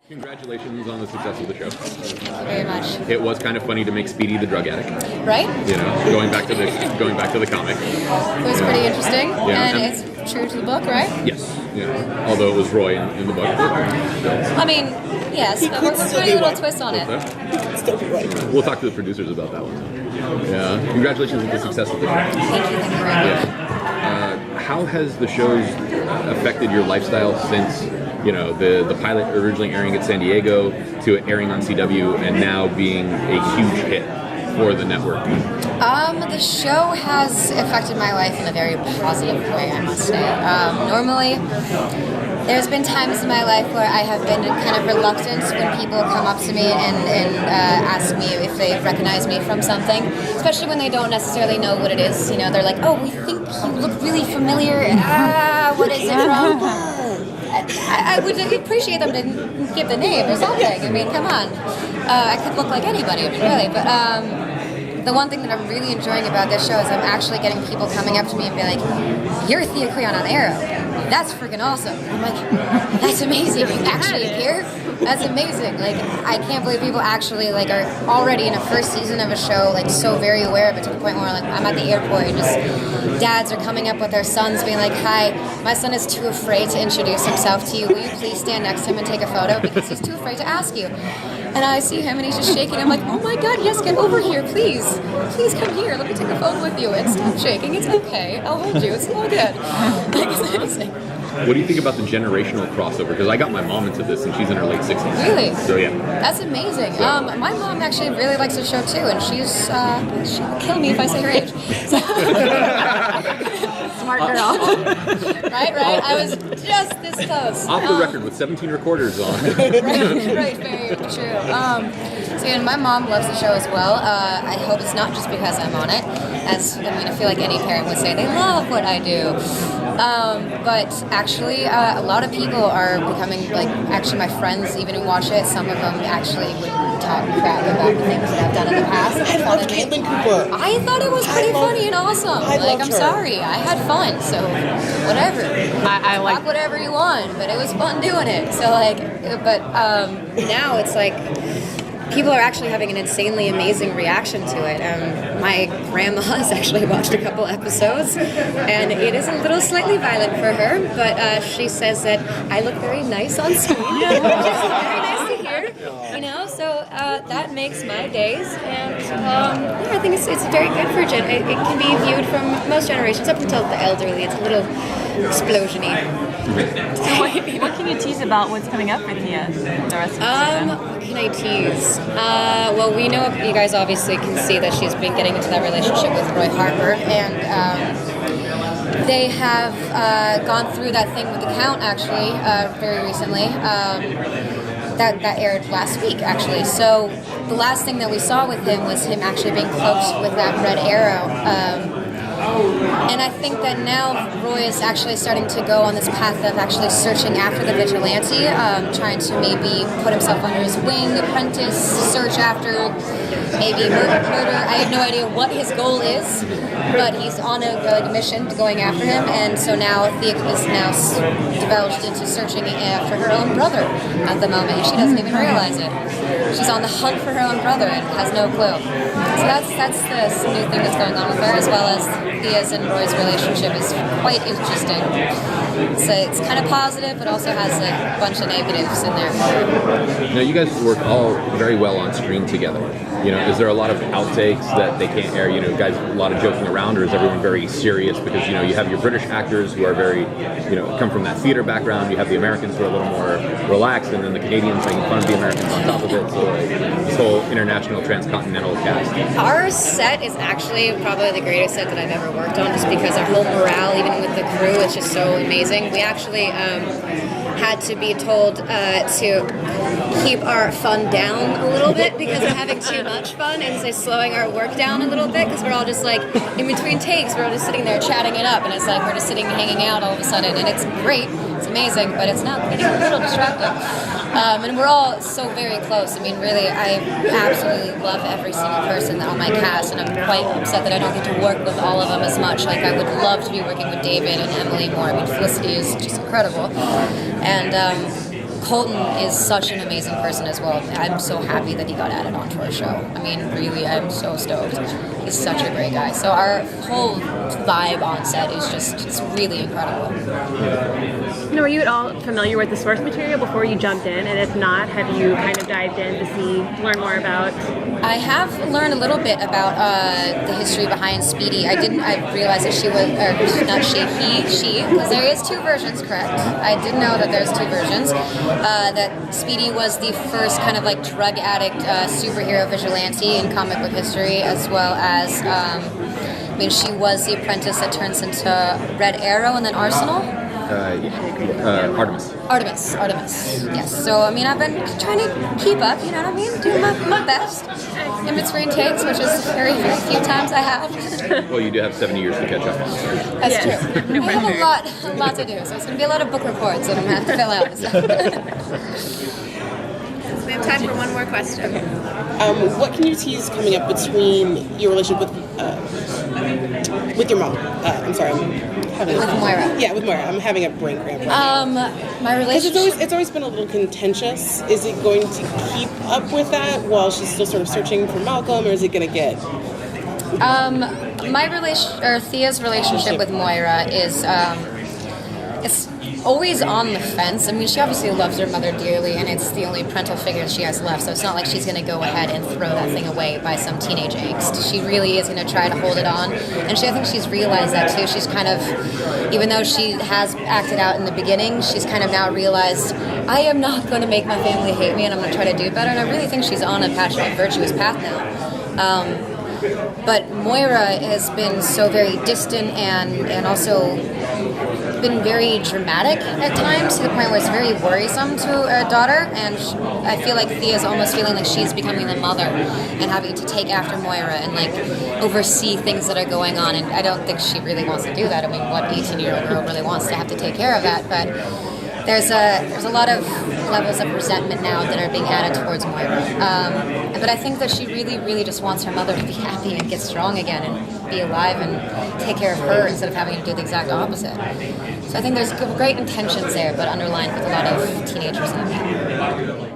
Congratulations on the success of the show. Thank you very much. It was kind of funny to make Speedy the drug addict. Right? You know, going back to the comic. It was pretty interesting, Yeah. and it's true to the book, right? Yes. Yeah. Although it was Roy in the book. I mean, yes, but we're putting a little twist on it. We'll talk to the producers about that one. Yeah. Congratulations on the success of the show. Thank you very much. Yeah. How has the shows affected your lifestyle since, you know, the pilot originally airing at San Diego to it airing on CW and now being a huge hit for the network? The show has affected my life in a very positive way, I must say. Normally, there's been times in my life where I have been kind of reluctant when people come up to me and ask me if they recognize me from something, especially when they don't necessarily know what it is. You know, they're like, "Oh, we think you look really familiar. What is it from?" I would appreciate them to give the name or something. I mean, come on. I could look like anybody, I mean, really. But the one thing that I'm really enjoying about this show is I'm actually getting people coming up to me and be like, "You're Thea Creon on Arrow. That's freaking awesome." I'm like, "That's amazing. You actually appear? That's amazing." Like, I can't believe people actually like are already in a first season of a show like so very aware of it, to the point where like I'm at the airport and just dads are coming up with their sons being like, "Hi, my son is too afraid to introduce himself to you. Will you please stand next to him and take a photo because he's too afraid to ask you?" And I see him and he's just shaking. I'm like, "Oh my God, yes, get over here, please. Please come here. Let me take a photo with you." And stop shaking. It's okay. I'll hold you. It's all good. Like, it's amazing. What do you think about the generational crossover? Because I got my mom into this and she's in her late 60s. Really? So yeah. That's amazing. My mom actually really likes the show too, and she'll kill me if I say her age. Smart girl. Right? I was just this close. Off the record with 17 recorders on. right, very true. So yeah, my mom loves the show as well. I hope it's not just because I'm on it, as I mean, I feel like any parent would say they love what I do. But actually, a lot of people are becoming like, actually my friends even who watch it, some of them actually would talk crap about the things that I've done in the past. I love Caitlin Cooper. I thought it was pretty funny and awesome. I'm sorry, I had fun, so whatever. I like talk whatever you want, but it was fun doing it. So like, but now it's like, people are actually having an insanely amazing reaction to it. My grandma has actually watched a couple episodes, and it is a little slightly violent for her, but she says that I look very nice on screen, which is very nice to hear. You know, so that makes my days, and yeah, I think it's very good for it can be viewed from most generations up until the elderly. It's a little explosion-y. So what can you tease about what's coming up for Thea the rest of the season? What can I tease? Well, we know, you guys obviously can see that she's been getting into that relationship with Roy Harper, and they have gone through that thing with the Count, actually, very recently. That aired last week, actually. So the last thing that we saw with him was him actually being cloaked with that red arrow. And I think that now Roy is actually starting to go on this path of actually searching after the vigilante, trying to maybe put himself under his wing, apprentice, search after maybe murder. I have no idea what his goal is, but he's on a mission going after him, and so now Thea is now divulged into searching after her own brother at the moment. She doesn't even realize it. She's on the hunt for her own brother and has no clue. So that's the new thing that's going on with her, as well as Thea's and Roy's relationship is quite interesting. So it's kind of positive, but also has a bunch of negatives in there. Now, you guys work all very well on screen together. You know, is there a lot of outtakes that they can't air? You know, guys, a lot of joking around, or is everyone very serious? Because, you know, you have your British actors who are very, you know, come from that theater background. You have the Americans who are a little more relaxed, and then the Canadians making fun of the Americans on top of it. So, like, this whole international, transcontinental cast. Our set is actually probably the greatest set that I've ever worked on, just because our whole morale, even with the crew, is just so amazing. We actually had to be told to keep our fun down a little bit because we're having too much fun, and so slowing our work down a little bit, because we're all just like, in between takes, we're all just sitting there chatting it up, and it's like we're just sitting hanging out all of a sudden, and it's great, it's amazing, but it's not getting a little distracting. And we're all so very close. I mean, really, I absolutely love every single person on my cast, and I'm quite upset that I don't get to work with all of them as much. Like, I would love to be working with David and Emily more. I mean, Felicity is just incredible. And Colton is such an amazing person as well. I'm so happy that he got added onto our show. I mean, really, I'm so stoked. He's such a great guy. So our whole vibe on set is just, it's really incredible. Were you at all familiar with the source material before you jumped in? And if not, have you kind of dived in to learn more about? I have learned a little bit about the history behind Speedy. I realized that she was, or not she, because there is 2 versions, correct? I did know that there's 2 versions. That Speedy was the first kind of like drug addict superhero vigilante in comic book history, as well as, she was the apprentice that turns into Red Arrow and then Arsenal. Artemis. Yes. So, I've been trying to keep up, you know what I mean? Doing my best in between takes, which is very, very few times I have. Well, you do have 70 years to catch up. That's true. I have a lot to do, so it's going to be a lot of book reports that I'm going to have to fill out. We have time for one more question. What can you tease coming up between your relationship with your mom? I'm sorry. With Moira. Yeah, with Moira. I'm having a brain cramp. My relationship. It's always been a little contentious. Is it going to keep up with that while she's still sort of searching for Malcolm, or is it going to get? Thea's relationship with Moira is it's always on the fence. She obviously loves her mother dearly, and it's the only parental figure she has left, so it's not like she's going to go ahead and throw that thing away by some teenage angst. She really is going to try to hold it on, and I think she's realized that too. She's kind of, even though she has acted out in the beginning, she's kind of now realized, I am not going to make my family hate me, and I'm going to try to do better, and I really think she's on a passionate, virtuous path now. But Moira has been so very distant and also been very dramatic at times, to the point where it's very worrisome to her daughter, and I feel like Thea's almost feeling like she's becoming the mother and having to take after Moira and oversee things that are going on, and I don't think she really wants to do that. What 18-year-old girl really wants to have to take care of that? But there's a lot of levels of resentment now that are being added towards Moira. But I think that she really, really just wants her mother to be happy and get strong again and be alive and take care of her instead of having to do the exact opposite. So I think there's great intentions there, but underlined with a lot of teenage resentment.